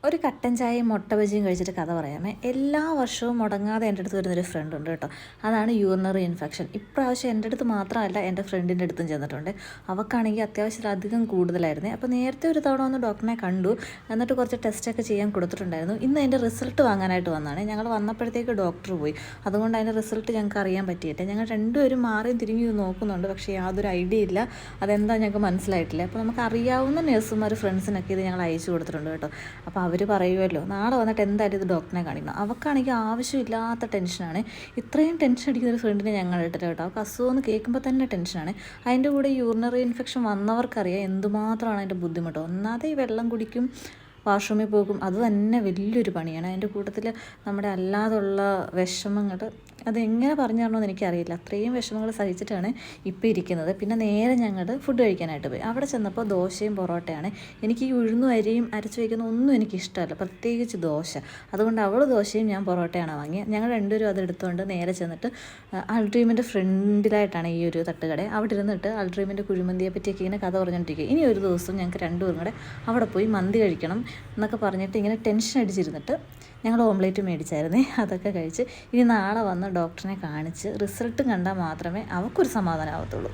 ഒരു കട്ടൻ ചായയും മുട്ട ബജിയും കഴിച്ചിട്ട് കഥ പറയാമേ. എല്ലാ വർഷവും മുടങ്ങാതെ എൻ്റെ അടുത്ത് വരുന്നൊരു ഫ്രണ്ട് ഉണ്ട് കേട്ടോ. അതാണ് യൂറിനറി ഇൻഫെക്ഷൻ. ഇപ്രാവശ്യം എൻ്റെ അടുത്ത് മാത്രമല്ല, എൻ്റെ ഫ്രണ്ടിൻ്റെ അടുത്തും ചെന്നിട്ടുണ്ട്. അവൾക്കാണെങ്കിൽ അത്യാവശ്യത്തിലധികം കൂടുതലായിരുന്നു. അപ്പോൾ നേരത്തെ ഒരു തവണ ഒന്ന് ഡോക്ടറിനെ കണ്ടു, എന്നിട്ട് കുറച്ച് ടെസ്റ്റൊക്കെ ചെയ്യാൻ കൊടുത്തിട്ടുണ്ടായിരുന്നു. ഇന്ന് അതിൻ്റെ റിസൾട്ട് വാങ്ങാനായിട്ട് വന്നതാണ്. ഞങ്ങൾ വന്നപ്പോഴത്തേക്ക് ഡോക്ടർ പോയി. അതുകൊണ്ട് അതിൻ്റെ റിസൾട്ട് ഞങ്ങൾക്ക് അറിയാൻ പറ്റിയിട്ട് ഞങ്ങൾ രണ്ടുപേരും മാറിയും തിരിഞ്ഞു നോക്കുന്നുണ്ട്. പക്ഷേ യാതൊരു ഐഡിയ ഇല്ല, അതെന്താ ഞങ്ങൾക്ക് മനസ്സിലായിട്ടില്ല. അപ്പോൾ നമുക്ക് അറിയാവുന്ന നഴ്സുമാർ ഫ്രണ്ട്സിനൊക്കെ ഇത് ഞങ്ങൾ അയച്ചു കൊടുത്തിട്ടുണ്ട് കേട്ടോ. അപ്പോൾ അവർ പറയുമല്ലോ നാളെ വന്നിട്ട് എന്തായാലും ഇത് ഡോക്ടറിനെ കാണിക്കണം. അവൾക്കാണെങ്കിൽ ആവശ്യമില്ലാത്ത ടെൻഷനാണ്. ഇത്രയും ടെൻഷൻ അടിക്കുന്ന ഒരു ഫ്രണ്ടിനെ ഞങ്ങൾ ഇട്ടിട്ട് കേട്ടോ. അവൾക്ക് അസുഖമെന്ന് കേൾക്കുമ്പോൾ തന്നെ ടെൻഷനാണ്. അതിൻ്റെ കൂടെ യൂറിനറി ഇൻഫെക്ഷൻ വന്നവർക്കറിയാം എന്തുമാത്രമാണ് അതിൻ്റെ ബുദ്ധിമുട്ട്. ഒന്നാമത് ഈ വെള്ളം കുടിക്കും, വാഷ്റൂമിൽ പോകും, അത് തന്നെ വലിയൊരു പണിയാണ്. അതിൻ്റെ കൂട്ടത്തിൽ നമ്മുടെ അല്ലാതുള്ള വിഷമങ്ങൾ അതെങ്ങനെ പറഞ്ഞു തരണമെന്ന് എനിക്കറിയില്ല. അത്രയും വിഷമങ്ങൾ സഹിച്ചിട്ടാണ് ഇപ്പോൾ ഇരിക്കുന്നത്. പിന്നെ നേരെ ഞങ്ങൾ ഫുഡ് കഴിക്കാനായിട്ട് പോയി. അവിടെ ചെന്നപ്പോൾ ദോശയും പൊറോട്ടയാണ്. എനിക്ക് ഈ ഉഴുന്നും അരിയും അരച്ച് വയ്ക്കുന്ന ഒന്നും എനിക്കിഷ്ടമല്ല, പ്രത്യേകിച്ച് ദോശ. അതുകൊണ്ട് അവൾ ദോശയും ഞാൻ പൊറോട്ടയാണ് വാങ്ങിയത്. ഞങ്ങൾ രണ്ടുപേരും അതെടുത്തുകൊണ്ട് നേരെ ചെന്നിട്ട് അൾഡ്രീമിൻ്റെ ഫ്രണ്ടിലായിട്ടാണ് ഈ ഒരു തട്ടുകട. അവിടെ ഇരുന്നിട്ട് അൾഡ്രീമിൻ്റെ കുഴിമന്തിയെ പറ്റിയൊക്കെ ഇങ്ങനെ കഥ പറഞ്ഞുകൊണ്ടിരിക്കുക. ഇനി ഒരു ദിവസം ഞങ്ങൾക്ക് രണ്ടുപേരും കൂടെ അവിടെ പോയി മന്തി കഴിക്കണം എന്നൊക്കെ പറഞ്ഞിട്ട് ഇങ്ങനെ ടെൻഷൻ അടിച്ചിരുന്നിട്ട് ഞങ്ങൾ ഓംലേറ്റ് മേടിച്ചായിരുന്നേ. അതൊക്കെ കഴിച്ച് ഇനി നാളെ വന്ന് ഡോക്ടറിനെ കാണിച്ച് റിസൾട്ട് കണ്ടാൽ മാത്രമേ അവൾക്കൊരു സമാധാനം ആവത്തുള്ളൂ.